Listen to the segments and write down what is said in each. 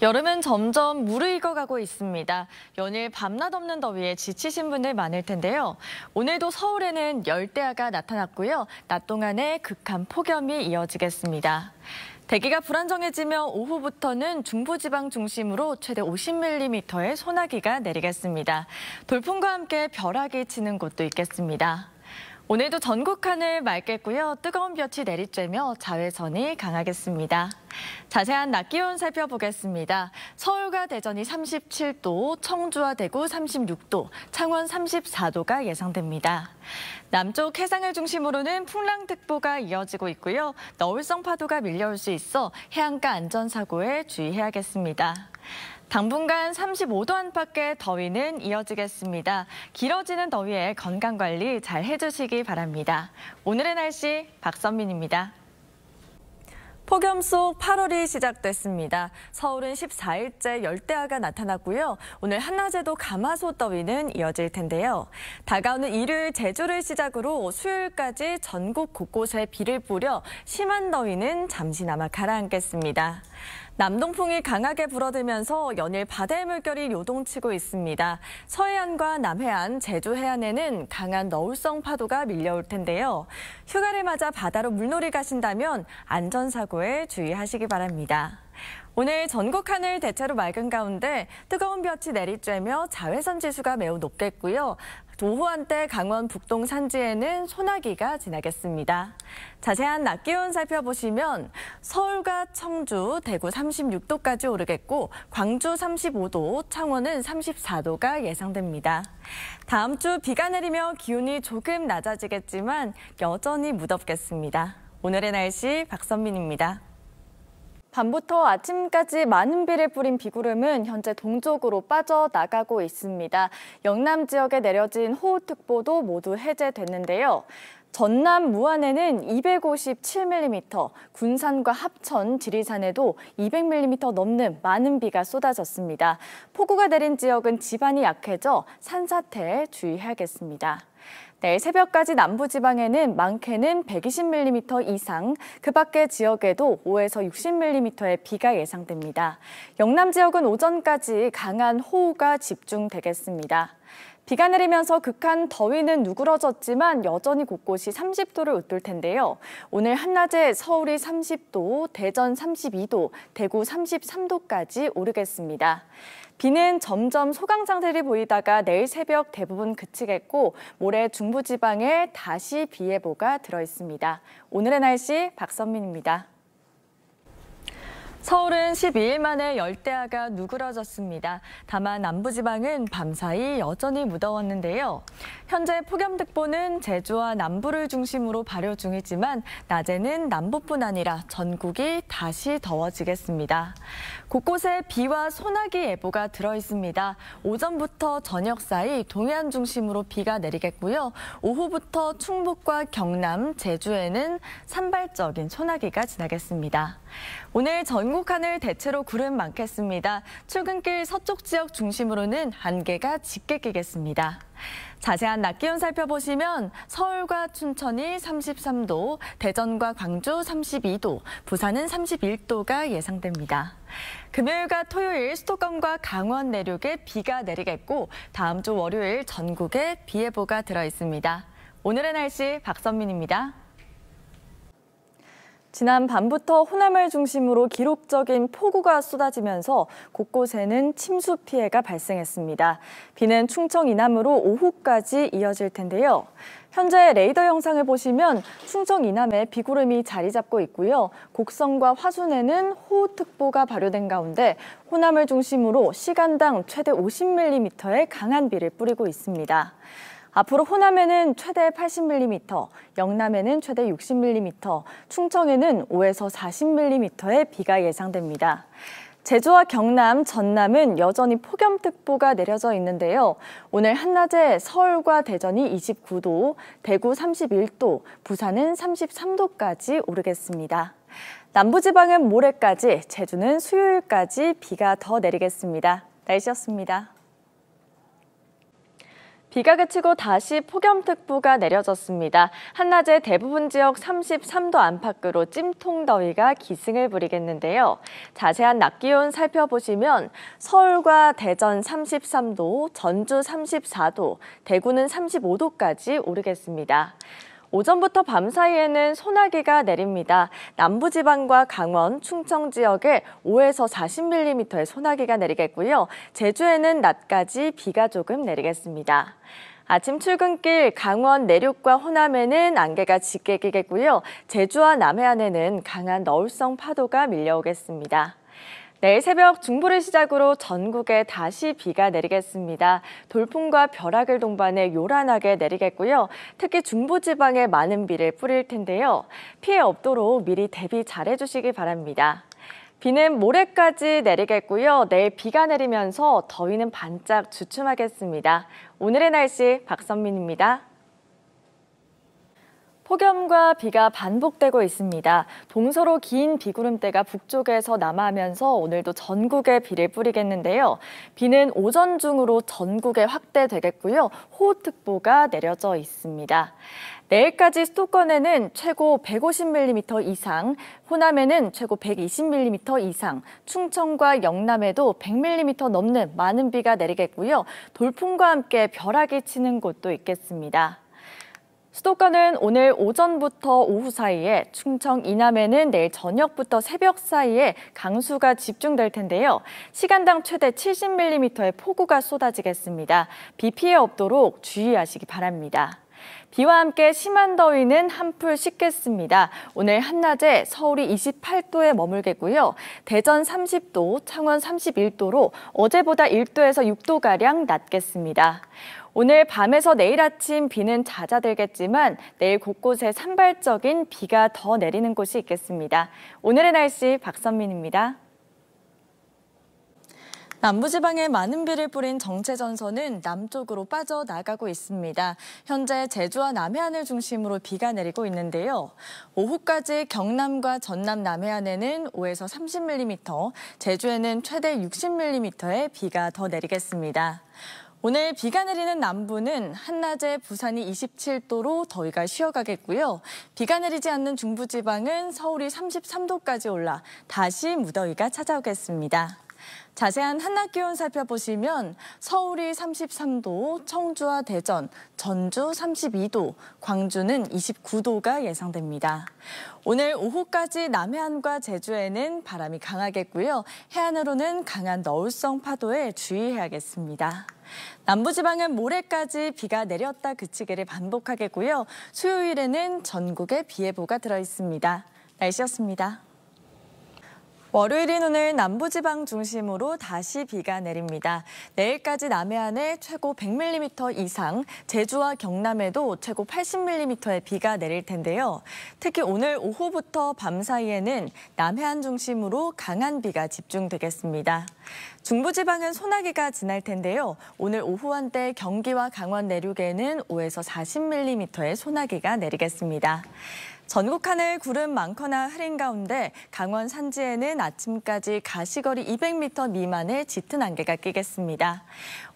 여름은 점점 무르익어가고 있습니다. 연일 밤낮 없는 더위에 지치신 분들 많을 텐데요. 오늘도 서울에는 열대야가 나타났고요. 낮 동안에 극한 폭염이 이어지겠습니다. 대기가 불안정해지며 오후부터는 중부지방 중심으로 최대 50mm의 소나기가 내리겠습니다. 돌풍과 함께 벼락이 치는 곳도 있겠습니다. 오늘도 전국 하늘 맑겠고요. 뜨거운 볕이 내리쬐며 자외선이 강하겠습니다. 자세한 낮 기온 살펴보겠습니다. 서울과 대전이 37도, 청주와 대구 36도, 창원 34도가 예상됩니다. 남쪽 해상을 중심으로는 풍랑특보가 이어지고 있고요. 너울성 파도가 밀려올 수 있어 해안가 안전사고에 주의해야겠습니다. 당분간 35도 안팎의 더위는 이어지겠습니다. 길어지는 더위에 건강관리 잘 해주시기 바랍니다. 오늘의 날씨 박선민입니다. 폭염 속 8월이 시작됐습니다. 서울은 14일째 열대야가 나타났고요. 오늘 한낮에도 가마솥 더위는 이어질 텐데요. 다가오는 일요일 제주를 시작으로 수요일까지 전국 곳곳에 비를 뿌려 심한 더위는 잠시나마 가라앉겠습니다. 남동풍이 강하게 불어들면서 연일 바다의 물결이 요동치고 있습니다. 서해안과 남해안, 제주 해안에는 강한 너울성 파도가 밀려올 텐데요. 휴가를 맞아 바다로 물놀이 가신다면 안전사고에 주의하시기 바랍니다. 오늘 전국 하늘 대체로 맑은 가운데 뜨거운 볕이 내리쬐며 자외선 지수가 매우 높겠고요. 오후 한때 강원 북동 산지에는 소나기가 지나겠습니다. 자세한 낮 기온 살펴보시면 서울과 청주, 대구 36도까지 오르겠고 광주 35도, 창원은 34도가 예상됩니다. 다음 주 비가 내리며 기온이 조금 낮아지겠지만 여전히 무덥겠습니다. 오늘의 날씨 박선민입니다. 밤부터 아침까지 많은 비를 뿌린 비구름은 현재 동쪽으로 빠져나가고 있습니다. 영남 지역에 내려진 호우특보도 모두 해제됐는데요. 전남 무안에는 257mm, 군산과 합천, 지리산에도 200mm 넘는 많은 비가 쏟아졌습니다. 폭우가 내린 지역은 지반이 약해져 산사태에 주의해야겠습니다. 내일 새벽까지 남부지방에는 많게는 120mm 이상, 그 밖의 지역에도 5에서 60mm의 비가 예상됩니다. 영남 지역은 오전까지 강한 호우가 집중되겠습니다. 비가 내리면서 극한 더위는 누그러졌지만 여전히 곳곳이 30도를 웃돌 텐데요. 오늘 한낮에 서울이 30도, 대전 32도, 대구 33도까지 오르겠습니다. 비는 점점 소강 상태를 보이다가 내일 새벽 대부분 그치겠고 모레 중부지방에 다시 비 예보가 들어있습니다. 오늘의 날씨 박선민입니다. 서울은 12일 만에 열대야가 누그러졌습니다. 다만 남부지방은 밤사이 여전히 무더웠는데요. 현재 폭염특보는 제주와 남부를 중심으로 발효 중이지만 낮에는 남부뿐 아니라 전국이 다시 더워지겠습니다. 곳곳에 비와 소나기 예보가 들어있습니다. 오전부터 저녁 사이 동해안 중심으로 비가 내리겠고요. 오후부터 충북과 경남, 제주에는 산발적인 소나기가 지나겠습니다. 오늘 전국 하늘 대체로 구름 많겠습니다. 출근길 서쪽 지역 중심으로는 안개가 짙게 끼겠습니다. 자세한 낮 기온 살펴보시면 서울과 춘천이 33도, 대전과 광주 32도, 부산은 31도가 예상됩니다. 금요일과 토요일 수도권과 강원 내륙에 비가 내리겠고 다음 주 월요일 전국에 비 예보가 들어있습니다. 오늘의 날씨 박선민입니다. 지난 밤부터 호남을 중심으로 기록적인 폭우가 쏟아지면서 곳곳에는 침수 피해가 발생했습니다. 비는 충청 이남으로 오후까지 이어질 텐데요. 현재 레이더 영상을 보시면 충청 이남에 비구름이 자리 잡고 있고요. 곡성과 화순에는 호우특보가 발효된 가운데 호남을 중심으로 시간당 최대 50mm의 강한 비를 뿌리고 있습니다. 앞으로 호남에는 최대 80mm, 영남에는 최대 60mm, 충청에는 5에서 40mm의 비가 예상됩니다. 제주와 경남, 전남은 여전히 폭염특보가 내려져 있는데요. 오늘 한낮에 서울과 대전이 29도, 대구 31도, 부산은 33도까지 오르겠습니다. 남부지방은 모레까지, 제주는 수요일까지 비가 더 내리겠습니다. 날씨였습니다. 비가 그치고 다시 폭염특보가 내려졌습니다. 한낮에 대부분 지역 33도 안팎으로 찜통더위가 기승을 부리겠는데요. 자세한 낮 기온 살펴보시면 서울과 대전 33도, 전주 34도, 대구는 35도까지 오르겠습니다. 오전부터 밤 사이에는 소나기가 내립니다. 남부지방과 강원, 충청 지역에 5에서 40mm의 소나기가 내리겠고요. 제주에는 낮까지 비가 조금 내리겠습니다. 아침 출근길 강원 내륙과 호남에는 안개가 짙게 끼겠고요. 제주와 남해안에는 강한 너울성 파도가 밀려오겠습니다. 내일 새벽 중부를 시작으로 전국에 다시 비가 내리겠습니다. 돌풍과 벼락을 동반해 요란하게 내리겠고요. 특히 중부지방에 많은 비를 뿌릴 텐데요. 피해 없도록 미리 대비 잘해주시기 바랍니다. 비는 모레까지 내리겠고요. 내일 비가 내리면서 더위는 반짝 주춤하겠습니다. 오늘의 날씨 박선민입니다. 폭염과 비가 반복되고 있습니다. 동서로 긴 비구름대가 북쪽에서 남하하면서 오늘도 전국에 비를 뿌리겠는데요. 비는 오전 중으로 전국에 확대되겠고요. 호우특보가 내려져 있습니다. 내일까지 수도권에는 최고 150mm 이상, 호남에는 최고 120mm 이상, 충청과 영남에도 100mm 넘는 많은 비가 내리겠고요. 돌풍과 함께 벼락이 치는 곳도 있겠습니다. 수도권은 오늘 오전부터 오후 사이에, 충청 이남에는 내일 저녁부터 새벽 사이에 강수가 집중될 텐데요. 시간당 최대 70mm의 폭우가 쏟아지겠습니다. 비 피해 없도록 주의하시기 바랍니다. 비와 함께 심한 더위는 한풀 식겠습니다. 오늘 한낮에 서울이 28도에 머물겠고요. 대전 30도, 창원 31도로 어제보다 1도에서 6도가량 낮겠습니다. 오늘 밤에서 내일 아침 비는 잦아들겠지만 내일 곳곳에 산발적인 비가 더 내리는 곳이 있겠습니다. 오늘의 날씨 박선민입니다. 남부지방에 많은 비를 뿌린 정체전선은 남쪽으로 빠져나가고 있습니다. 현재 제주와 남해안을 중심으로 비가 내리고 있는데요. 오후까지 경남과 전남 남해안에는 5에서 30mm, 제주에는 최대 60mm의 비가 더 내리겠습니다. 오늘 비가 내리는 남부는 한낮에 부산이 27도로 더위가 쉬어가겠고요. 비가 내리지 않는 중부지방은 서울이 33도까지 올라 다시 무더위가 찾아오겠습니다. 자세한 한낮 기온 살펴보시면 서울이 33도, 청주와 대전, 전주 32도, 광주는 29도가 예상됩니다. 오늘 오후까지 남해안과 제주에는 바람이 강하겠고요. 해안으로는 강한 너울성 파도에 주의해야겠습니다. 남부지방은 모레까지 비가 내렸다 그치기를 반복하겠고요. 수요일에는 전국에 비 예보가 들어있습니다. 날씨였습니다. 월요일인 오늘 남부지방 중심으로 다시 비가 내립니다. 내일까지 남해안에 최고 100mm 이상, 제주와 경남에도 최고 80mm의 비가 내릴 텐데요. 특히 오늘 오후부터 밤 사이에는 남해안 중심으로 강한 비가 집중되겠습니다. 중부지방은 소나기가 지날 텐데요. 오늘 오후 한때 경기와 강원 내륙에는 5에서 40mm의 소나기가 내리겠습니다. 전국 하늘 구름 많거나 흐린 가운데 강원 산지에는 아침까지 가시거리 200m 미만의 짙은 안개가 끼겠습니다.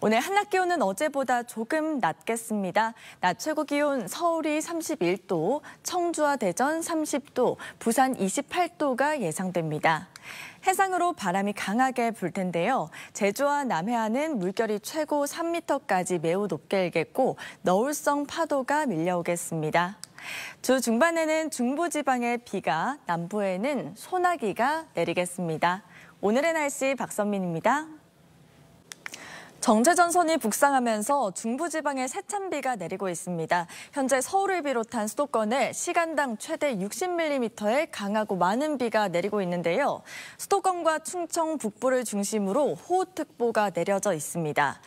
오늘 한낮 기온은 어제보다 조금 낮겠습니다. 낮 최고 기온 서울이 31도, 청주와 대전 30도, 부산 28도가 예상됩니다. 해상으로 바람이 강하게 불 텐데요. 제주와 남해안은 물결이 최고 3m까지 매우 높게 일겠고 너울성 파도가 밀려오겠습니다. 주 중반에는 중부지방에 비가, 남부에는 소나기가 내리겠습니다. 오늘의 날씨 박선민입니다. 정체전선이 북상하면서 중부지방에 세찬비가 내리고 있습니다. 현재 서울을 비롯한 수도권에 시간당 최대 60mm의 강하고 많은 비가 내리고 있는데요. 수도권과 충청 북부를 중심으로 호우특보가 내려져 있습니다.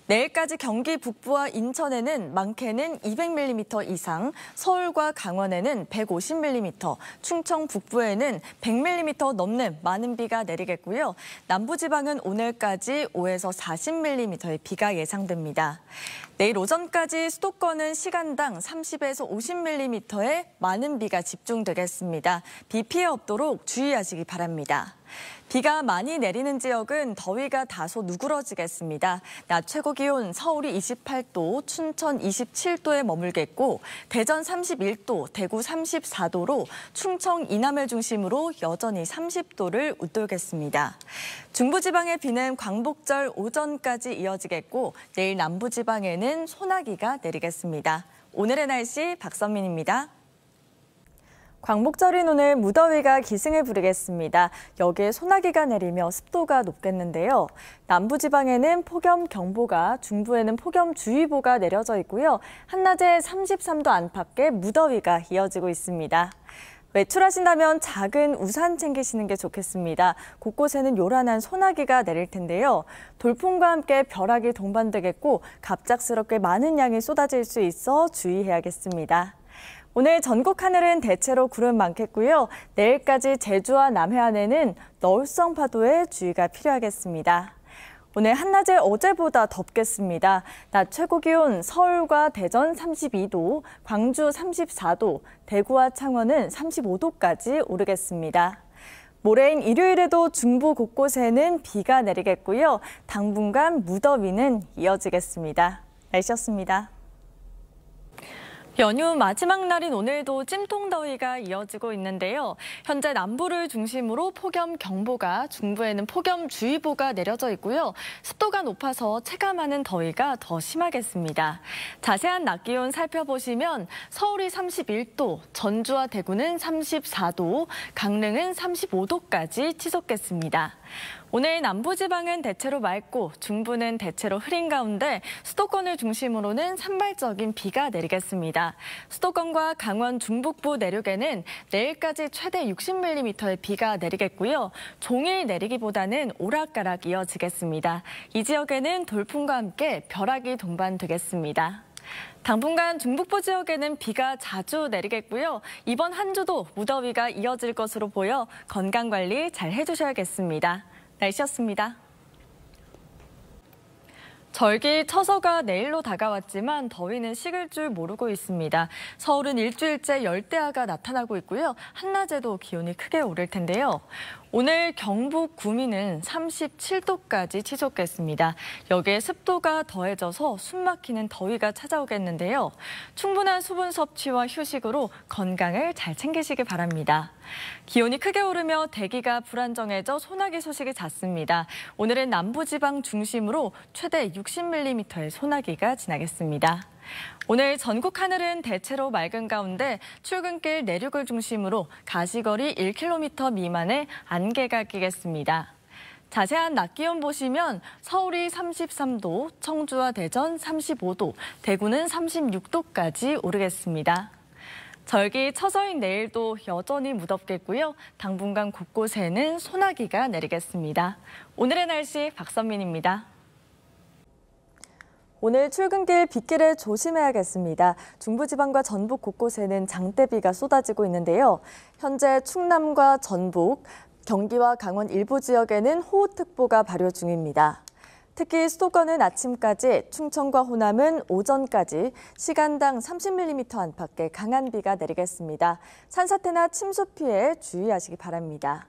내일까지 경기 북부와 인천에는 많게는 200mm 이상, 서울과 강원에는 150mm, 충청 북부에는 100mm 넘는 많은 비가 내리겠고요. 남부지방은 오늘까지 5에서 40mm의 비가 예상됩니다. 내일 오전까지 수도권은 시간당 30에서 50mm의 많은 비가 집중되겠습니다. 비 피해 없도록 주의하시기 바랍니다. 비가 많이 내리는 지역은 더위가 다소 누그러지겠습니다. 낮 최고 기온 서울이 28도, 춘천 27도에 머물겠고 대전 31도, 대구 34도로 충청 이남을 중심으로 여전히 30도를 웃돌겠습니다. 중부지방의 비는 광복절 오전까지 이어지겠고 내일 남부지방에는 소나기가 내리겠습니다. 오늘의 날씨 박선민입니다. 광복절인 오늘 무더위가 기승을 부리겠습니다. 여기에 소나기가 내리며 습도가 높겠는데요. 남부지방에는 폭염경보가, 중부에는 폭염주의보가 내려져 있고요. 한낮에 33도 안팎의 무더위가 이어지고 있습니다. 외출하신다면 작은 우산 챙기시는 게 좋겠습니다. 곳곳에는 요란한 소나기가 내릴 텐데요. 돌풍과 함께 벼락이 동반되겠고 갑작스럽게 많은 양이 쏟아질 수 있어 주의해야겠습니다. 오늘 전국 하늘은 대체로 구름 많겠고요. 내일까지 제주와 남해안에는 너울성 파도에 주의가 필요하겠습니다. 오늘 한낮에 어제보다 덥겠습니다. 낮 최고 기온 서울과 대전 32도, 광주 34도, 대구와 창원은 35도까지 오르겠습니다. 모레인 일요일에도 중부 곳곳에는 비가 내리겠고요. 당분간 무더위는 이어지겠습니다. 날씨였습니다. 연휴 마지막 날인 오늘도 찜통더위가 이어지고 있는데요. 현재 남부를 중심으로 폭염경보가, 중부에는 폭염주의보가 내려져 있고요. 습도가 높아서 체감하는 더위가 더 심하겠습니다. 자세한 낮 기온 살펴보시면 서울이 31도, 전주와 대구는 34도, 강릉은 35도까지 치솟겠습니다. 오늘 남부지방은 대체로 맑고 중부는 대체로 흐린 가운데 수도권을 중심으로는 산발적인 비가 내리겠습니다. 수도권과 강원 중북부 내륙에는 내일까지 최대 60mm의 비가 내리겠고요. 종일 내리기보다는 오락가락 이어지겠습니다. 이 지역에는 돌풍과 함께 벼락이 동반되겠습니다. 당분간 중북부 지역에는 비가 자주 내리겠고요. 이번 한 주도 무더위가 이어질 것으로 보여 건강관리 잘 해주셔야겠습니다. 날씨였습니다. 절기 처서가 내일로 다가왔지만 더위는 식을 줄 모르고 있습니다. 서울은 일주일째 열대야가 나타나고 있고요. 한낮에도 기온이 크게 오를 텐데요. 오늘 경북 구미는 37도까지 치솟겠습니다. 여기에 습도가 더해져서 숨막히는 더위가 찾아오겠는데요. 충분한 수분 섭취와 휴식으로 건강을 잘 챙기시기 바랍니다. 기온이 크게 오르며 대기가 불안정해져 소나기 소식이 잦습니다. 오늘은 남부지방 중심으로 최대 60mm의 소나기가 지나겠습니다. 오늘 전국 하늘은 대체로 맑은 가운데 출근길 내륙을 중심으로 가시거리 1km 미만의 안개가 끼겠습니다. 자세한 낮 기온 보시면 서울이 33도, 청주와 대전 35도, 대구는 36도까지 오르겠습니다. 절기 처서인 내일도 여전히 무덥겠고요. 당분간 곳곳에는 소나기가 내리겠습니다. 오늘의 날씨 박선민입니다. 오늘 출근길 빗길에 조심해야겠습니다. 중부지방과 전북 곳곳에는 장대비가 쏟아지고 있는데요. 현재 충남과 전북, 경기와 강원 일부 지역에는 호우특보가 발효 중입니다. 특히 수도권은 아침까지, 충청과 호남은 오전까지 시간당 30mm 안팎의 강한 비가 내리겠습니다. 산사태나 침수 피해 주의하시기 바랍니다.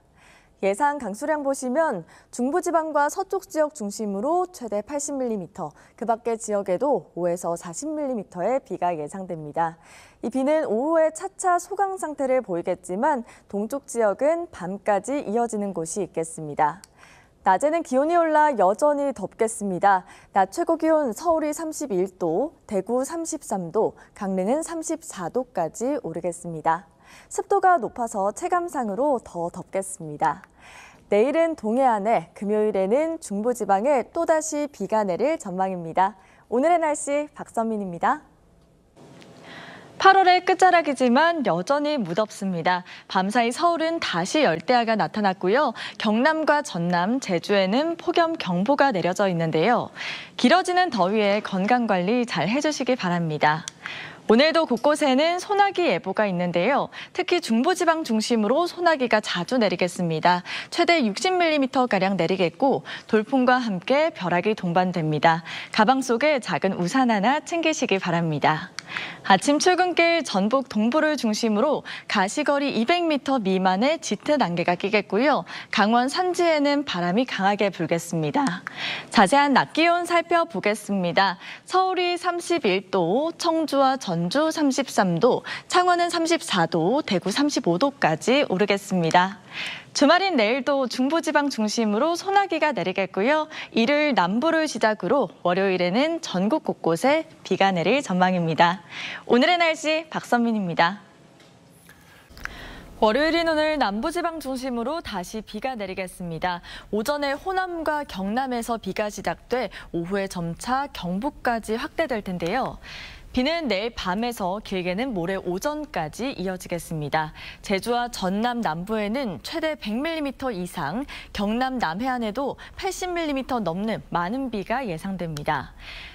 예상 강수량 보시면 중부지방과 서쪽 지역 중심으로 최대 80mm, 그 밖의 지역에도 5에서 40mm의 비가 예상됩니다. 이 비는 오후에 차차 소강 상태를 보이겠지만 동쪽 지역은 밤까지 이어지는 곳이 있겠습니다. 낮에는 기온이 올라 여전히 덥겠습니다. 낮 최고 기온 서울이 31도, 대구 33도, 강릉은 34도까지 오르겠습니다. 습도가 높아서 체감상으로 더 덥겠습니다. 내일은 동해안에, 금요일에는 중부지방에 또다시 비가 내릴 전망입니다. 오늘의 날씨 박선민입니다. 8월의 끝자락이지만 여전히 무덥습니다. 밤사이 서울은 다시 열대야가 나타났고요. 경남과 전남, 제주에는 폭염경보가 내려져 있는데요. 길어지는 더위에 건강관리 잘 해주시기 바랍니다. 오늘도 곳곳에는 소나기 예보가 있는데요. 특히 중부지방 중심으로 소나기가 자주 내리겠습니다. 최대 60mm가량 내리겠고 돌풍과 함께 벼락이 동반됩니다. 가방 속에 작은 우산 하나 챙기시기 바랍니다. 아침 출근길 전북 동부를 중심으로 가시거리 200m 미만의 짙은 안개가 끼겠고요. 강원 산지에는 바람이 강하게 불겠습니다. 자세한 낮 기온 살펴보겠습니다. 서울이 31도, 청주와 전주 33도, 창원은 34도, 대구 35도까지 오르겠습니다. 주말인 내일도 중부지방 중심으로 소나기가 내리겠고요. 일요일 남부를 시작으로 월요일에는 전국 곳곳에 비가 내릴 전망입니다. 오늘의 날씨 박선민입니다. 월요일인 오늘 남부지방 중심으로 다시 비가 내리겠습니다. 오전에 호남과 경남에서 비가 시작돼 오후에 점차 경북까지 확대될 텐데요. 비는 내일 밤에서 길게는 모레 오전까지 이어지겠습니다. 제주와 전남 남부에는 최대 100mm 이상, 경남 남해안에도 80mm 넘는 많은 비가 예상됩니다.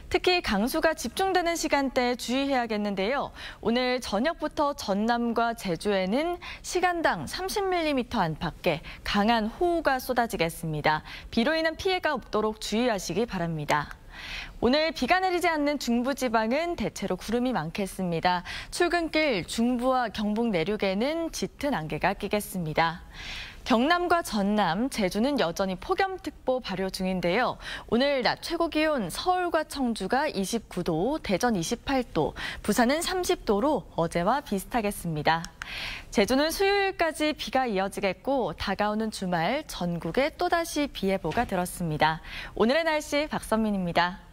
특히 강수가 집중되는 시간대에 주의해야겠는데요. 오늘 저녁부터 전남과 제주에는 시간당 30mm 안팎의 강한 호우가 쏟아지겠습니다. 비로 인한 피해가 없도록 주의하시기 바랍니다. 오늘 비가 내리지 않는 중부지방은 대체로 구름이 많겠습니다. 출근길 중부와 경북 내륙에는 짙은 안개가 끼겠습니다. 경남과 전남, 제주는 여전히 폭염특보 발효 중인데요. 오늘 낮 최고 기온 서울과 청주가 29도, 대전 28도, 부산은 30도로 어제와 비슷하겠습니다. 제주는 수요일까지 비가 이어지겠고 다가오는 주말 전국에 또다시 비 예보가 들었습니다. 오늘의 날씨 박선민입니다.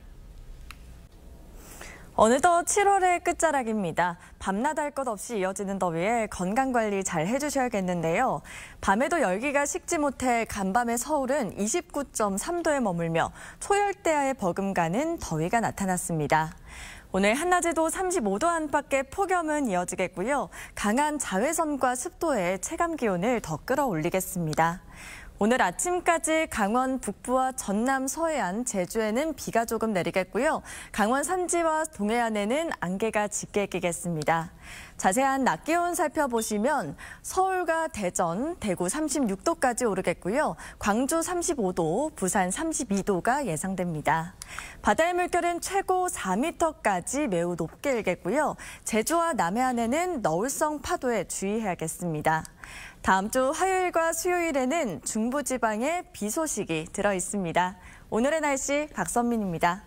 어느덧 7월의 끝자락입니다. 밤낮 할 것 없이 이어지는 더위에 건강관리 잘 해주셔야겠는데요. 밤에도 열기가 식지 못해 간밤의 서울은 29.3도에 머물며 초열대야에 버금가는 더위가 나타났습니다. 오늘 한낮에도 35도 안팎의 폭염은 이어지겠고요. 강한 자외선과 습도에 체감 기온을 더 끌어올리겠습니다. 오늘 아침까지 강원 북부와 전남 서해안, 제주에는 비가 조금 내리겠고요. 강원 산지와 동해안에는 안개가 짙게 끼겠습니다. 자세한 낮 기온 살펴보시면 서울과 대전, 대구 36도까지 오르겠고요. 광주 35도, 부산 32도가 예상됩니다. 바다의 물결은 최고 4m까지 매우 높게 일겠고요. 제주와 남해안에는 너울성 파도에 주의해야겠습니다. 다음 주 화요일과 수요일에는 중부지방에 비 소식이 들어 있습니다. 오늘의 날씨 박선민입니다.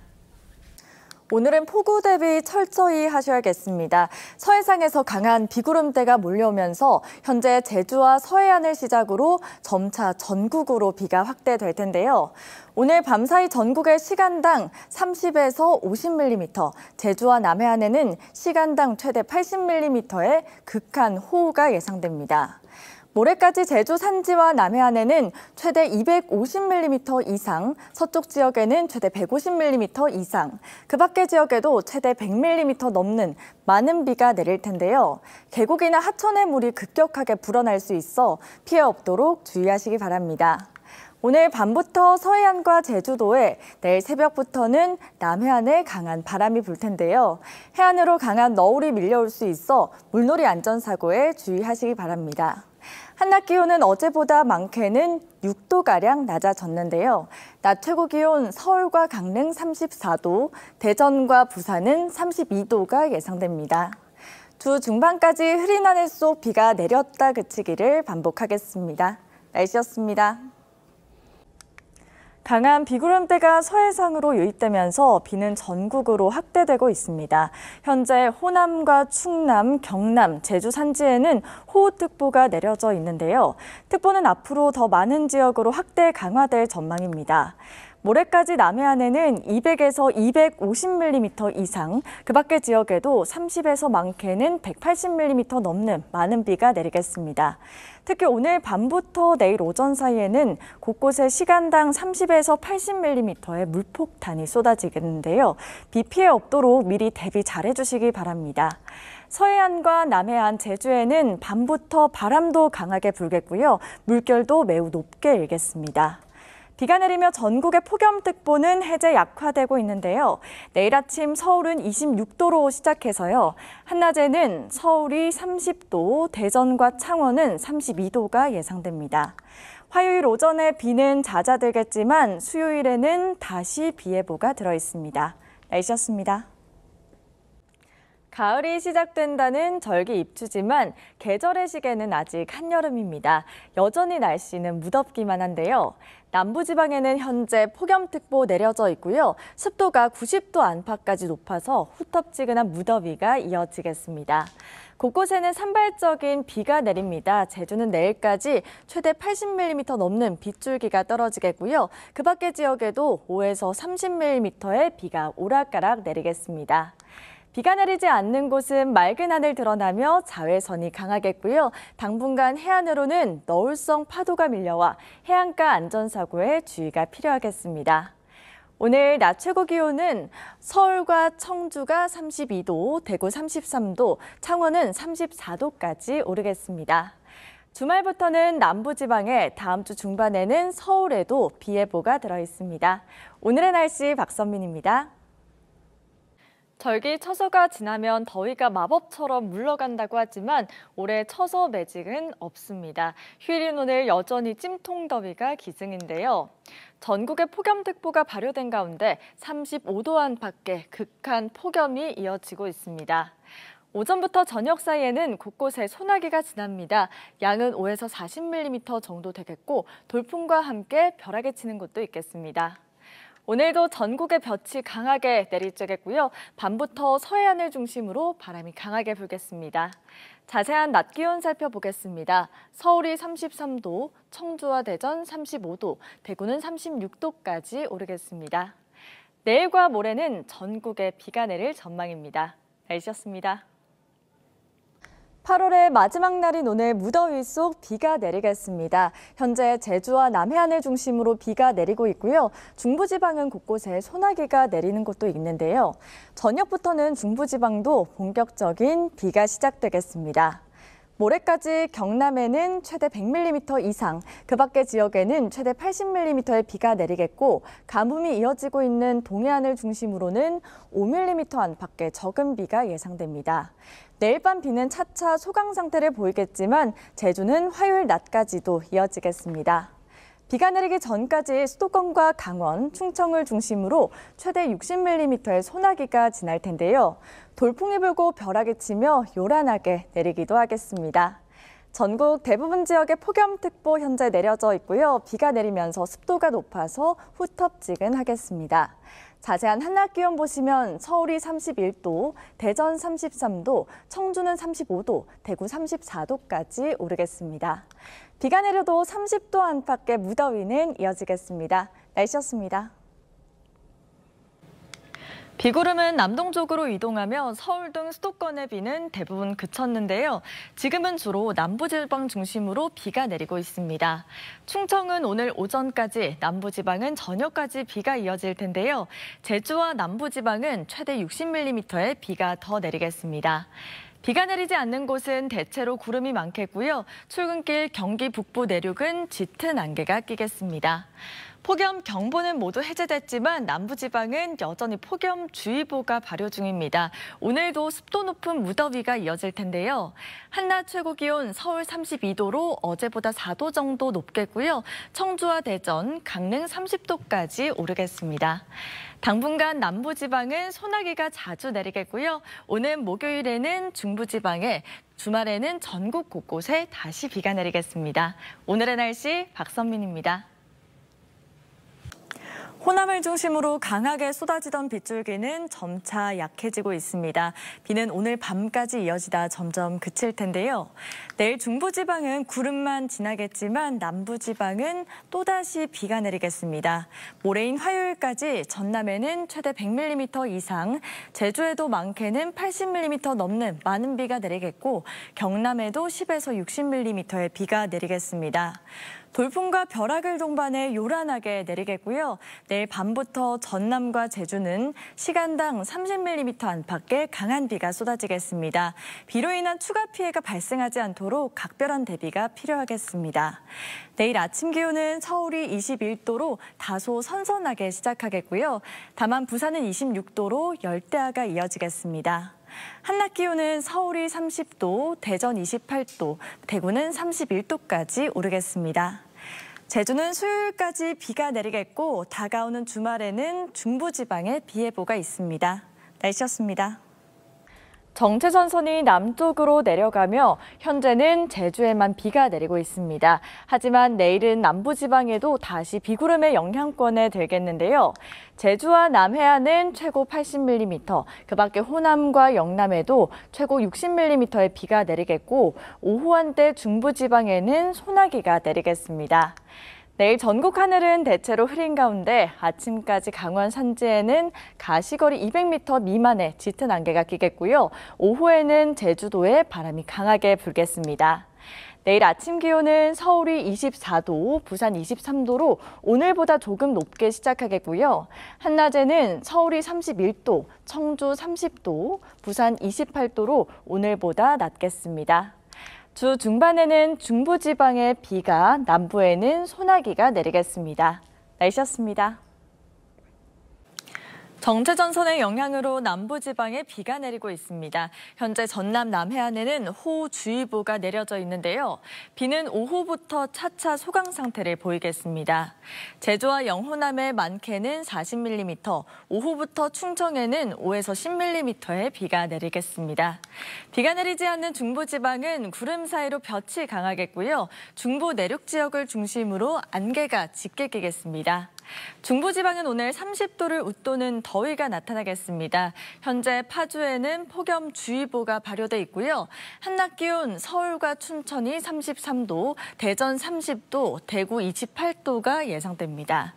오늘은 폭우 대비 철저히 하셔야겠습니다. 서해상에서 강한 비구름대가 몰려오면서 현재 제주와 서해안을 시작으로 점차 전국으로 비가 확대될 텐데요. 오늘 밤사이 전국의 시간당 30에서 50mm, 제주와 남해안에는 시간당 최대 80mm의 극한 호우가 예상됩니다. 모레까지 제주 산지와 남해안에는 최대 250mm 이상, 서쪽 지역에는 최대 150mm 이상, 그 밖의 지역에도 최대 100mm 넘는 많은 비가 내릴 텐데요. 계곡이나 하천의 물이 급격하게 불어날 수 있어 피해 없도록 주의하시기 바랍니다. 오늘 밤부터 서해안과 제주도에, 내일 새벽부터는 남해안에 강한 바람이 불 텐데요. 해안으로 강한 너울이 밀려올 수 있어 물놀이 안전사고에 주의하시기 바랍니다. 한낮 기온은 어제보다 많게는 6도가량 낮아졌는데요. 낮 최고 기온 서울과 강릉 34도, 대전과 부산은 32도가 예상됩니다. 주 중반까지 흐린 하늘 속 비가 내렸다 그치기를 반복하겠습니다. 날씨였습니다. 강한 비구름대가 서해상으로 유입되면서 비는 전국으로 확대되고 있습니다. 현재 호남과 충남, 경남, 제주 산지에는 호우특보가 내려져 있는데요. 특보는 앞으로 더 많은 지역으로 확대 강화될 전망입니다. 모레까지 남해안에는 200에서 250mm 이상, 그 밖의 지역에도 30에서 많게는 180mm 넘는 많은 비가 내리겠습니다. 특히 오늘 밤부터 내일 오전 사이에는 곳곳에 시간당 30에서 80mm의 물폭탄이 쏟아지겠는데요. 비 피해 없도록 미리 대비 잘해주시기 바랍니다. 서해안과 남해안, 제주에는 밤부터 바람도 강하게 불겠고요. 물결도 매우 높게 일겠습니다. 비가 내리며 전국의 폭염특보는 해제 약화되고 있는데요. 내일 아침 서울은 26도로 시작해서요. 한낮에는 서울이 30도, 대전과 창원은 32도가 예상됩니다. 화요일 오전에 비는 잦아들겠지만 수요일에는 다시 비 예보가 들어 있습니다. 날씨였습니다. 가을이 시작된다는 절기 입추지만 계절의 시계는 아직 한여름입니다. 여전히 날씨는 무덥기만 한데요. 남부지방에는 현재 폭염특보 내려져 있고요. 습도가 90도 안팎까지 높아서 후텁지근한 무더위가 이어지겠습니다. 곳곳에는 산발적인 비가 내립니다. 제주는 내일까지 최대 80mm 넘는 빗줄기가 떨어지겠고요. 그 밖의 지역에도 5에서 30mm의 비가 오락가락 내리겠습니다. 비가 내리지 않는 곳은 맑은 하늘 드러나며 자외선이 강하겠고요. 당분간 해안으로는 너울성 파도가 밀려와 해안가 안전사고에 주의가 필요하겠습니다. 오늘 낮 최고 기온은 서울과 청주가 32도, 대구 33도, 창원은 34도까지 오르겠습니다. 주말부터는 남부지방에 다음 주 중반에는 서울에도 비 예보가 들어있습니다. 오늘의 날씨 박선민입니다. 절기 처서가 지나면 더위가 마법처럼 물러간다고 하지만 올해 처서 매직은 없습니다. 휴일인 오늘 여전히 찜통더위가 기승인데요. 전국에 폭염특보가 발효된 가운데 35도 안팎의 극한 폭염이 이어지고 있습니다. 오전부터 저녁 사이에는 곳곳에 소나기가 지납니다. 양은 5에서 40mm 정도 되겠고 돌풍과 함께 벼락이 치는 곳도 있겠습니다. 오늘도 전국에 볕이 강하게 내리쬐겠고요. 밤부터 서해안을 중심으로 바람이 강하게 불겠습니다. 자세한 낮 기온 살펴보겠습니다. 서울이 33도, 청주와 대전 35도, 대구는 36도까지 오르겠습니다. 내일과 모레는 전국에 비가 내릴 전망입니다. 날씨였습니다. 8월의 마지막 날인 오늘 무더위 속 비가 내리겠습니다. 현재 제주와 남해안을 중심으로 비가 내리고 있고요. 중부지방은 곳곳에 소나기가 내리는 곳도 있는데요. 저녁부터는 중부지방도 본격적인 비가 시작되겠습니다. 모레까지 경남에는 최대 100mm 이상, 그 밖의 지역에는 최대 80mm의 비가 내리겠고 가뭄이 이어지고 있는 동해안을 중심으로는 5mm 안팎의 적은 비가 예상됩니다. 내일 밤 비는 차차 소강 상태를 보이겠지만 제주는 화요일 낮까지도 이어지겠습니다. 비가 내리기 전까지 수도권과 강원, 충청을 중심으로 최대 60mm의 소나기가 지날 텐데요. 돌풍이 불고 벼락이 치며 요란하게 내리기도 하겠습니다. 전국 대부분 지역에 폭염특보 현재 내려져 있고요. 비가 내리면서 습도가 높아서 후텁지근하겠습니다. 자세한 한낮 기온 보시면 서울이 31도, 대전 33도, 청주는 35도, 대구 34도까지 오르겠습니다. 비가 내려도 30도 안팎의 무더위는 이어지겠습니다. 날씨였습니다. 비구름은 남동쪽으로 이동하며 서울 등 수도권의 비는 대부분 그쳤는데요. 지금은 주로 남부지방 중심으로 비가 내리고 있습니다. 충청은 오늘 오전까지, 남부지방은 저녁까지 비가 이어질 텐데요. 제주와 남부지방은 최대 60mm의 비가 더 내리겠습니다. 비가 내리지 않는 곳은 대체로 구름이 많겠고요. 출근길 경기 북부 내륙은 짙은 안개가 끼겠습니다. 폭염 경보는 모두 해제됐지만 남부지방은 여전히 폭염주의보가 발효 중입니다. 오늘도 습도 높은 무더위가 이어질 텐데요. 한낮 최고 기온 서울 32도로 어제보다 4도 정도 높겠고요. 청주와 대전, 강릉 30도까지 오르겠습니다. 당분간 남부지방은 소나기가 자주 내리겠고요. 오늘 목요일에는 중부지방에, 주말에는 전국 곳곳에 다시 비가 내리겠습니다. 오늘의 날씨 박선민입니다. 호남을 중심으로 강하게 쏟아지던 빗줄기는 점차 약해지고 있습니다. 비는 오늘 밤까지 이어지다 점점 그칠 텐데요. 내일 중부지방은 구름만 지나겠지만 남부지방은 또다시 비가 내리겠습니다. 모레인 화요일까지 전남에는 최대 100mm 이상, 제주에도 많게는 80mm 넘는 많은 비가 내리겠고 경남에도 10에서 60mm의 비가 내리겠습니다. 돌풍과 벼락을 동반해 요란하게 내리겠고요. 내일 밤부터 전남과 제주는 시간당 30mm 안팎의 강한 비가 쏟아지겠습니다. 비로 인한 추가 피해가 발생하지 않도록 각별한 대비가 필요하겠습니다. 내일 아침 기온은 서울이 21도로 다소 선선하게 시작하겠고요. 다만 부산은 26도로 열대야가 이어지겠습니다. 한낮 기온은 서울이 30도, 대전 28도, 대구는 31도까지 오르겠습니다. 제주는 수요일까지 비가 내리겠고 다가오는 주말에는 중부지방에 비 예보가 있습니다. 날씨였습니다. 정체전선이 남쪽으로 내려가며 현재는 제주에만 비가 내리고 있습니다. 하지만 내일은 남부지방에도 다시 비구름의 영향권에 들겠는데요. 제주와 남해안은 최고 80mm, 그 밖에 호남과 영남에도 최고 60mm의 비가 내리겠고 오후 한때 중부지방에는 소나기가 내리겠습니다. 내일 전국 하늘은 대체로 흐린 가운데 아침까지 강원 산지에는 가시거리 200m 미만의 짙은 안개가 끼겠고요. 오후에는 제주도에 바람이 강하게 불겠습니다. 내일 아침 기온은 서울이 24도, 부산 23도로 오늘보다 조금 높게 시작하겠고요. 한낮에는 서울이 31도, 청주 30도, 부산 28도로 오늘보다 낮겠습니다. 주 중반에는 중부지방에 비가, 남부에는 소나기가 내리겠습니다. 날씨였습니다. 정체전선의 영향으로 남부지방에 비가 내리고 있습니다. 현재 전남 남해안에는 호우주의보가 내려져 있는데요. 비는 오후부터 차차 소강 상태를 보이겠습니다. 제주와 영호남의 많게는 40mm, 오후부터 충청에는 5에서 10mm의 비가 내리겠습니다. 비가 내리지 않는 중부지방은 구름 사이로 볕이 강하겠고요. 중부 내륙 지역을 중심으로 안개가 짙게 끼겠습니다. 중부지방은 오늘 30도를 웃도는 더위가 나타나겠습니다. 현재 파주에는 폭염주의보가 발효돼 있고요. 한낮 기온 서울과 춘천이 33도, 대전 30도, 대구 28도가 예상됩니다.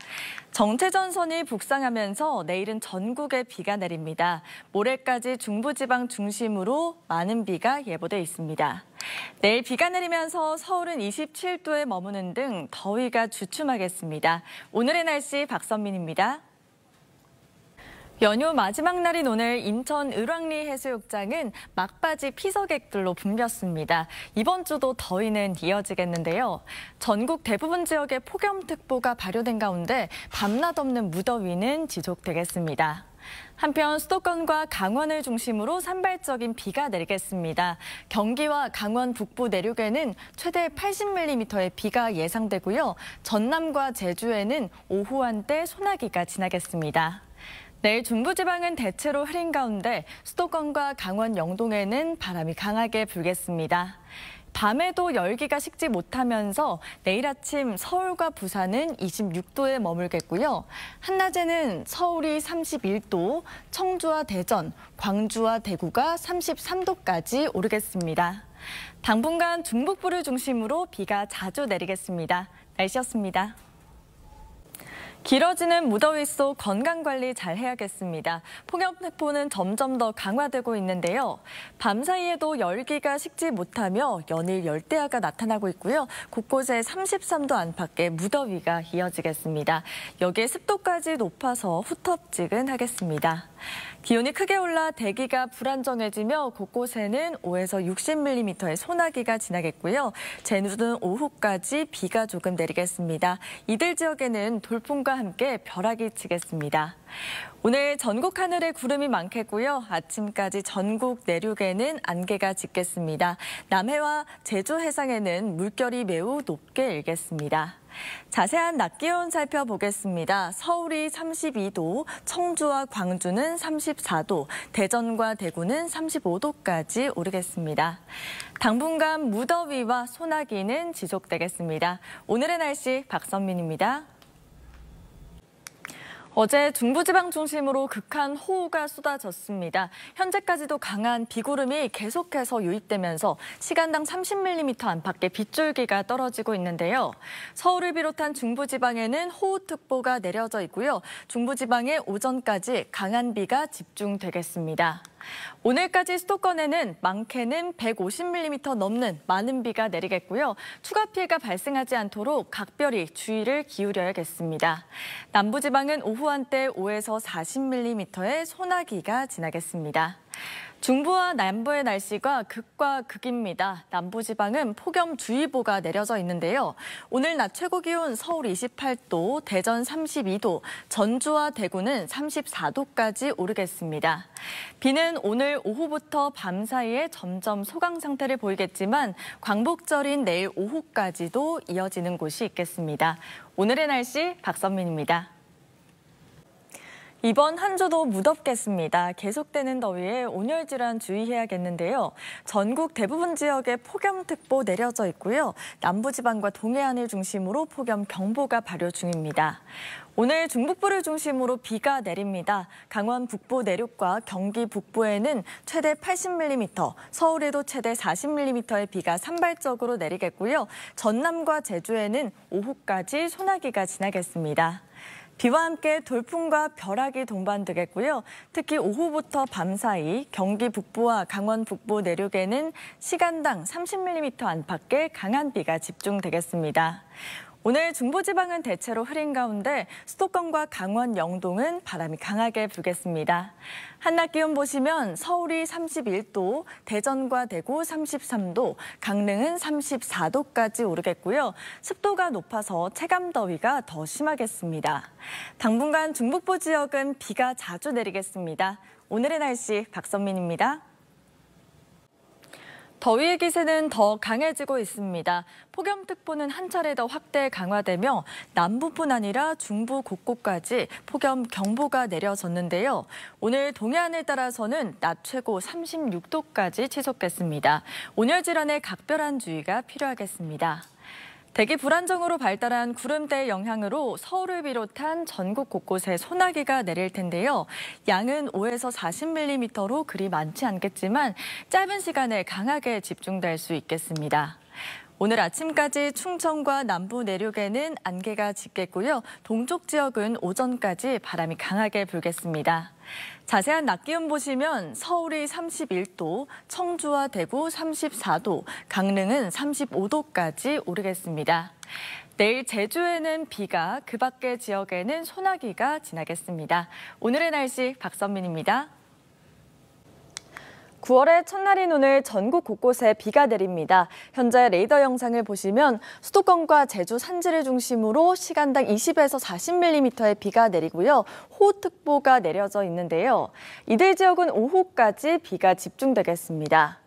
정체전선이 북상하면서 내일은 전국에 비가 내립니다. 모레까지 중부지방 중심으로 많은 비가 예보돼 있습니다. 내일 비가 내리면서 서울은 27도에 머무는 등 더위가 주춤하겠습니다. 오늘의 날씨 박선민입니다. 연휴 마지막 날인 오늘 인천 을왕리 해수욕장은 막바지 피서객들로 붐볐습니다. 이번 주도 더위는 이어지겠는데요. 전국 대부분 지역에 폭염특보가 발효된 가운데 밤낮 없는 무더위는 지속되겠습니다. 한편 수도권과 강원을 중심으로 산발적인 비가 내리겠습니다. 경기와 강원 북부 내륙에는 최대 80mm의 비가 예상되고요. 전남과 제주에는 오후 한때 소나기가 지나겠습니다. 내일 중부지방은 대체로 흐린 가운데 수도권과 강원 영동에는 바람이 강하게 불겠습니다. 밤에도 열기가 식지 못하면서 내일 아침 서울과 부산은 26도에 머물겠고요. 한낮에는 서울이 31도, 청주와 대전, 광주와 대구가 33도까지 오르겠습니다. 당분간 중북부를 중심으로 비가 자주 내리겠습니다. 날씨였습니다. 길어지는 무더위 속 건강관리 잘 해야겠습니다. 폭염특보는 점점 더 강화되고 있는데요. 밤사이에도 열기가 식지 못하며 연일 열대야가 나타나고 있고요. 곳곳에 33도 안팎의 무더위가 이어지겠습니다. 여기에 습도까지 높아서 후텁지근하겠습니다. 기온이 크게 올라 대기가 불안정해지며 곳곳에는 5에서 60mm의 소나기가 지나겠고요. 제주도는 오후까지 비가 조금 내리겠습니다. 이들 지역에는 돌풍과 함께 벼락이 치겠습니다. 오늘 전국 하늘에 구름이 많겠고요. 아침까지 전국 내륙에는 안개가 짙겠습니다. 남해와 제주 해상에는 물결이 매우 높게 일겠습니다. 자세한 낮 기온 살펴보겠습니다. 서울이 32도, 청주와 광주는 34도, 대전과 대구는 35도까지 오르겠습니다. 당분간 무더위와 소나기는 지속되겠습니다. 오늘의 날씨 박선민입니다. 어제 중부지방 중심으로 극한 호우가 쏟아졌습니다. 현재까지도 강한 비구름이 계속해서 유입되면서 시간당 30mm 안팎의 빗줄기가 떨어지고 있는데요. 서울을 비롯한 중부지방에는 호우특보가 내려져 있고요. 중부지방에 오전까지 강한 비가 집중되겠습니다. 오늘까지 수도권에는 많게는 150mm 넘는 많은 비가 내리겠고요. 추가 피해가 발생하지 않도록 각별히 주의를 기울여야겠습니다. 남부지방은 오후 한때 5에서 40mm의 소나기가 지나겠습니다. 중부와 남부의 날씨가 극과 극입니다. 남부지방은 폭염주의보가 내려져 있는데요. 오늘 낮 최고 기온 서울 28도, 대전 32도, 전주와 대구는 34도까지 오르겠습니다. 비는 오늘 오후부터 밤 사이에 점점 소강 상태를 보이겠지만 광복절인 내일 오후까지도 이어지는 곳이 있겠습니다. 오늘의 날씨 박선민입니다. 이번 한 주도 무덥겠습니다. 계속되는 더위에 온열 질환 주의해야겠는데요. 전국 대부분 지역에 폭염특보 내려져 있고요. 남부지방과 동해안을 중심으로 폭염경보가 발효 중입니다. 오늘 중북부를 중심으로 비가 내립니다. 강원 북부 내륙과 경기 북부에는 최대 80mm, 서울에도 최대 40mm의 비가 산발적으로 내리겠고요. 전남과 제주에는 오후까지 소나기가 지나겠습니다. 비와 함께 돌풍과 벼락이 동반되겠고요. 특히 오후부터 밤 사이 경기 북부와 강원 북부 내륙에는 시간당 30mm 안팎의 강한 비가 집중되겠습니다. 오늘 중부지방은 대체로 흐린 가운데 수도권과 강원 영동은 바람이 강하게 불겠습니다. 한낮 기온 보시면 서울이 31도, 대전과 대구 33도, 강릉은 34도까지 오르겠고요. 습도가 높아서 체감더위가 더 심하겠습니다. 당분간 중북부 지역은 비가 자주 내리겠습니다. 오늘의 날씨 박선민입니다. 더위의 기세는 더 강해지고 있습니다. 폭염특보는 한 차례 더 확대 강화되며 남부뿐 아니라 중부 곳곳까지 폭염경보가 내려졌는데요. 오늘 동해안을 따라서는 낮 최고 36도까지 치솟겠습니다. 온열 질환에 각별한 주의가 필요하겠습니다. 대기 불안정으로 발달한 구름대의 영향으로 서울을 비롯한 전국 곳곳에 소나기가 내릴 텐데요. 양은 5에서 40mm로 그리 많지 않겠지만 짧은 시간에 강하게 집중될 수 있겠습니다. 오늘 아침까지 충청과 남부 내륙에는 안개가 짙겠고요. 동쪽 지역은 오전까지 바람이 강하게 불겠습니다. 자세한 낮 기온 보시면 서울이 31도, 청주와 대구 34도, 강릉은 35도까지 오르겠습니다. 내일 제주에는 비가, 그 밖의 지역에는 소나기가 지나겠습니다. 오늘의 날씨 박선민입니다. 9월의 첫날인 오늘 전국 곳곳에 비가 내립니다. 현재 레이더 영상을 보시면 수도권과 제주 산지를 중심으로 시간당 20에서 40mm의 비가 내리고요. 호우특보가 내려져 있는데요. 이들 지역은 오후까지 비가 집중되겠습니다.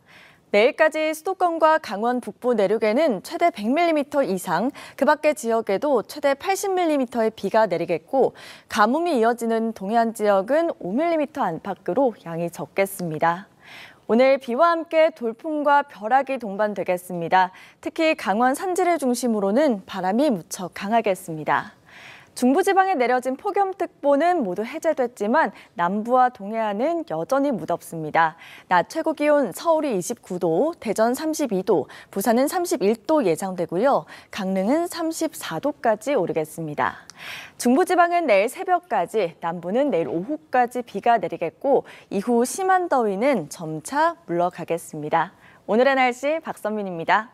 내일까지 수도권과 강원 북부 내륙에는 최대 100mm 이상, 그 밖의 지역에도 최대 80mm의 비가 내리겠고 가뭄이 이어지는 동해안 지역은 5mm 안팎으로 양이 적겠습니다. 오늘 비와 함께 돌풍과 벼락이 동반되겠습니다. 특히 강원 산지를 중심으로는 바람이 무척 강하겠습니다. 중부지방에 내려진 폭염특보는 모두 해제됐지만 남부와 동해안은 여전히 무덥습니다. 낮 최고 기온 서울이 29도, 대전 32도, 부산은 31도 예상되고요. 강릉은 34도까지 오르겠습니다. 중부지방은 내일 새벽까지, 남부는 내일 오후까지 비가 내리겠고 이후 심한 더위는 점차 물러가겠습니다. 오늘의 날씨 박선민입니다.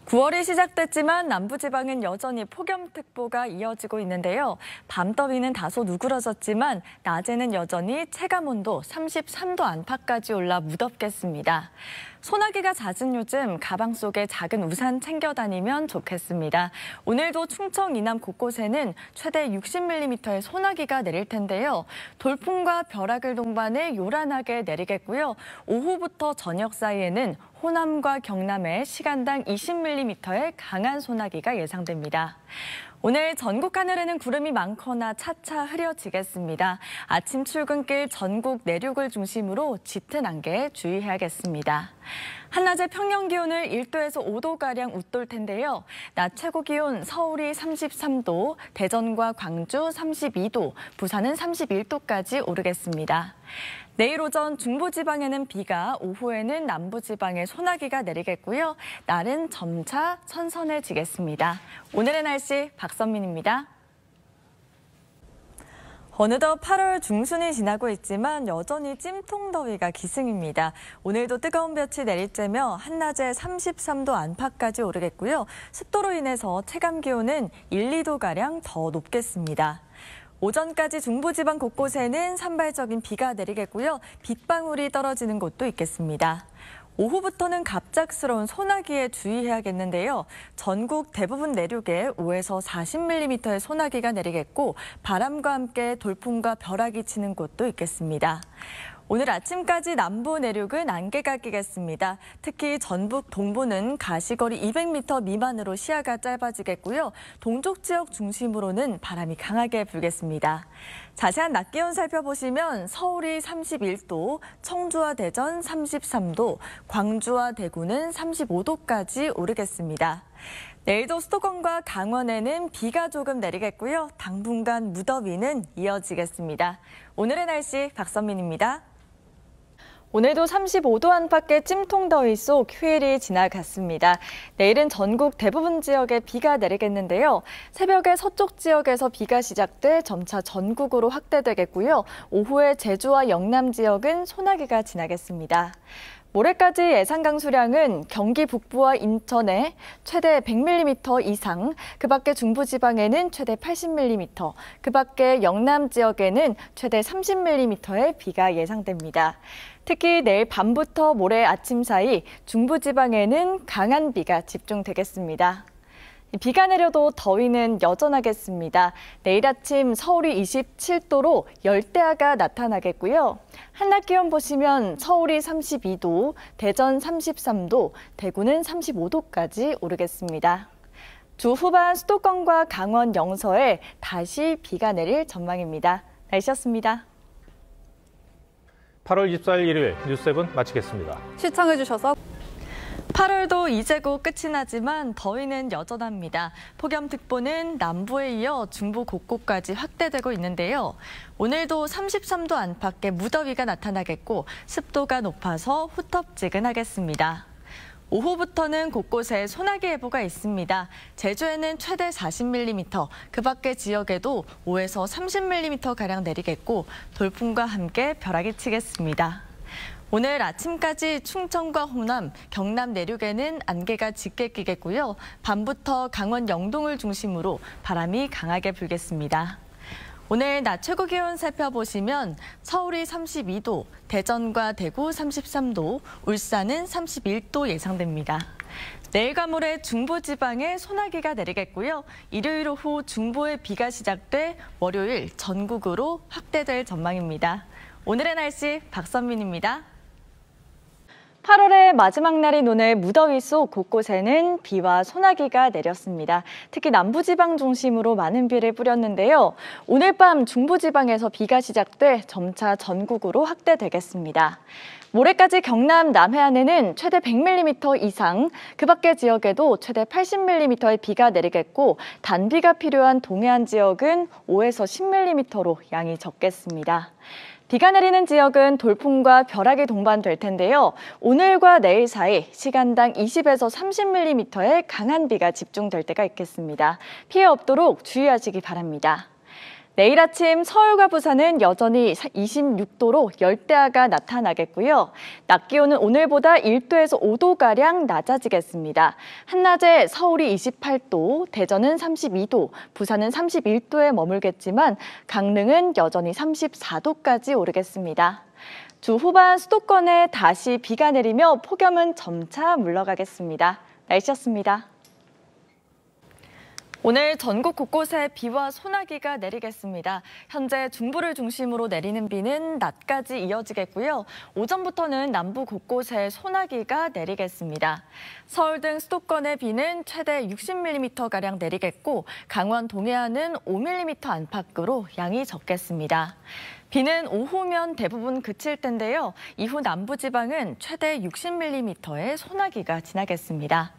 9월이 시작됐지만 남부지방은 여전히 폭염특보가 이어지고 있는데요. 밤더위는 다소 누그러졌지만 낮에는 여전히 체감온도 33도 안팎까지 올라 무덥겠습니다. 소나기가 잦은 요즘 가방 속에 작은 우산 챙겨 다니면 좋겠습니다. 오늘도 충청 이남 곳곳에는 최대 60mm의 소나기가 내릴 텐데요. 돌풍과 벼락을 동반해 요란하게 내리겠고요. 오후부터 저녁 사이에는 호남과 경남에 시간당 20mm의 강한 소나기가 예상됩니다. 오늘 전국 하늘에는 구름이 많거나 차차 흐려지겠습니다. 아침 출근길 전국 내륙을 중심으로 짙은 안개에 주의해야겠습니다. 한낮의 평년 기온을 1도에서 5도가량 웃돌 텐데요. 낮 최고 기온 서울이 33도, 대전과 광주 32도, 부산은 31도까지 오르겠습니다. 내일 오전 중부지방에는 비가, 오후에는 남부지방에 소나기가 내리겠고요. 날은 점차 선선해지겠습니다. 오늘의 날씨 박선민입니다. 어느덧 8월 중순이 지나고 있지만 여전히 찜통더위가 기승입니다. 오늘도 뜨거운 볕이 내리쬐며 한낮에 33도 안팎까지 오르겠고요. 습도로 인해서 체감기온은 1, 2도가량 더 높겠습니다. 오전까지 중부지방 곳곳에는 산발적인 비가 내리겠고요. 빗방울이 떨어지는 곳도 있겠습니다. 오후부터는 갑작스러운 소나기에 주의해야겠는데요. 전국 대부분 내륙에 5에서 40mm의 소나기가 내리겠고 바람과 함께 돌풍과 벼락이 치는 곳도 있겠습니다. 오늘 아침까지 남부 내륙은 안개가 끼겠습니다. 특히 전북 동부는 가시거리 200m 미만으로 시야가 짧아지겠고요. 동쪽 지역 중심으로는 바람이 강하게 불겠습니다. 자세한 낮 기온 살펴보시면 서울이 31도, 청주와 대전 33도, 광주와 대구는 35도까지 오르겠습니다. 내일도 수도권과 강원에는 비가 조금 내리겠고요. 당분간 무더위는 이어지겠습니다. 오늘의 날씨 박선민입니다. 오늘도 35도 안팎의 찜통더위 속 휴일이 지나갔습니다. 내일은 전국 대부분 지역에 비가 내리겠는데요. 새벽에 서쪽 지역에서 비가 시작돼 점차 전국으로 확대되겠고요. 오후에 제주와 영남 지역은 소나기가 지나겠습니다. 모레까지 예상 강수량은 경기 북부와 인천에 최대 100mm 이상, 그 밖에 중부지방에는 최대 80mm, 그 밖에 영남 지역에는 최대 30mm의 비가 예상됩니다. 특히 내일 밤부터 모레 아침 사이 중부지방에는 강한 비가 집중되겠습니다. 비가 내려도 더위는 여전하겠습니다. 내일 아침 서울이 27도로 열대야가 나타나겠고요. 한낮 기온 보시면 서울이 32도, 대전 33도, 대구는 35도까지 오르겠습니다. 주 후반 수도권과 강원 영서에 다시 비가 내릴 전망입니다. 날씨였습니다. 8월 24일 일요일 뉴스7 마치겠습니다. 시청해주셔서 8월도 이제 곧 끝이 나지만 더위는 여전합니다. 폭염특보는 남부에 이어 중부 곳곳까지 확대되고 있는데요. 오늘도 33도 안팎의 무더위가 나타나겠고 습도가 높아서 후텁지근하겠습니다. 오후부터는 곳곳에 소나기 예보가 있습니다. 제주에는 최대 40mm, 그 밖의 지역에도 5에서 30mm가량 내리겠고 돌풍과 함께 벼락이 치겠습니다. 오늘 아침까지 충청과 호남, 경남 내륙에는 안개가 짙게 끼겠고요. 밤부터 강원 영동을 중심으로 바람이 강하게 불겠습니다. 오늘 낮 최고 기온 살펴보시면 서울이 32도, 대전과 대구 33도, 울산은 31도 예상됩니다. 내일과 모레 중부지방에 소나기가 내리겠고요. 일요일 오후 중부에 비가 시작돼 월요일 전국으로 확대될 전망입니다. 오늘의 날씨 박선민입니다. 8월의 마지막 날인 오늘 무더위 속 곳곳에는 비와 소나기가 내렸습니다. 특히 남부지방 중심으로 많은 비를 뿌렸는데요. 오늘 밤 중부지방에서 비가 시작돼 점차 전국으로 확대되겠습니다. 모레까지 경남 남해안에는 최대 100mm 이상, 그 밖의 지역에도 최대 80mm의 비가 내리겠고 단비가 필요한 동해안 지역은 5에서 10mm로 양이 적겠습니다. 비가 내리는 지역은 돌풍과 벼락이 동반될 텐데요. 오늘과 내일 사이 시간당 20에서 30mm의 강한 비가 집중될 때가 있겠습니다. 피해 없도록 주의하시기 바랍니다. 내일 아침 서울과 부산은 여전히 26도로 열대야가 나타나겠고요. 낮 기온은 오늘보다 1도에서 5도가량 낮아지겠습니다. 한낮에 서울이 28도, 대전은 32도, 부산은 31도에 머물겠지만 강릉은 여전히 34도까지 오르겠습니다. 주 후반 수도권에 다시 비가 내리며 폭염은 점차 물러가겠습니다. 날씨였습니다. 오늘 전국 곳곳에 비와 소나기가 내리겠습니다. 현재 중부를 중심으로 내리는 비는 낮까지 이어지겠고요. 오전부터는 남부 곳곳에 소나기가 내리겠습니다. 서울 등 수도권의 비는 최대 60mm가량 내리겠고 강원 동해안은 5mm 안팎으로 양이 적겠습니다. 비는 오후면 대부분 그칠 텐데요. 이후 남부지방은 최대 60mm의 소나기가 지나겠습니다.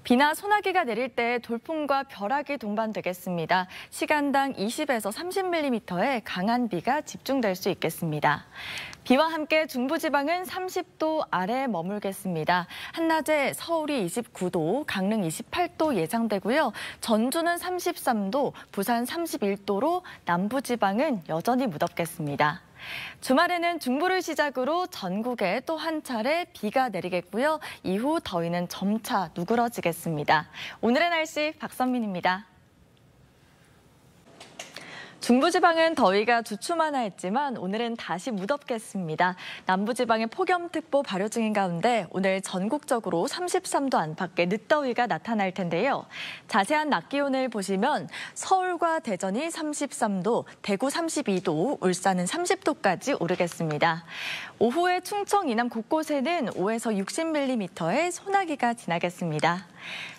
비나 소나기가 내릴 때 돌풍과 벼락이 동반되겠습니다. 시간당 20에서 30mm의 강한 비가 집중될 수 있겠습니다. 비와 함께 중부지방은 30도 아래에 머물겠습니다. 한낮에 서울이 29도, 강릉 28도 예상되고요. 전주는 33도, 부산 31도로 남부지방은 여전히 무덥겠습니다. 주말에는 중부를 시작으로 전국에 또 한 차례 비가 내리겠고요. 이후 더위는 점차 누그러지겠습니다. 오늘의 날씨 박선민입니다. 중부지방은 더위가 주춤하나 했지만 오늘은 다시 무덥겠습니다. 남부지방에 폭염특보 발효 중인 가운데 오늘 전국적으로 33도 안팎의 늦더위가 나타날 텐데요. 자세한 낮 기온을 보시면 서울과 대전이 33도, 대구 32도, 울산은 30도까지 오르겠습니다. 오후에 충청 이남 곳곳에는 5에서 60mm의 소나기가 지나겠습니다.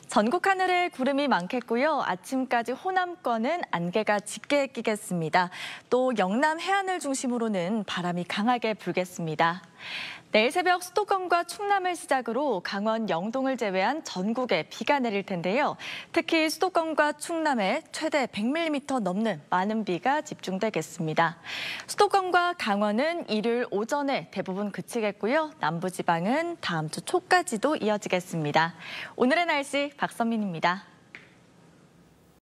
전국 하늘에 구름이 많겠고요. 아침까지 호남권은 안개가 짙게 끼겠습니다. 또 영남 해안을 중심으로는 바람이 강하게 불겠습니다. 내일 새벽 수도권과 충남을 시작으로 강원, 영동을 제외한 전국에 비가 내릴 텐데요. 특히 수도권과 충남에 최대 100mm 넘는 많은 비가 집중되겠습니다. 수도권과 강원은 일요일 오전에 대부분 그치겠고요. 남부지방은 다음 주 초까지도 이어지겠습니다. 오늘의 날씨 박선민입니다.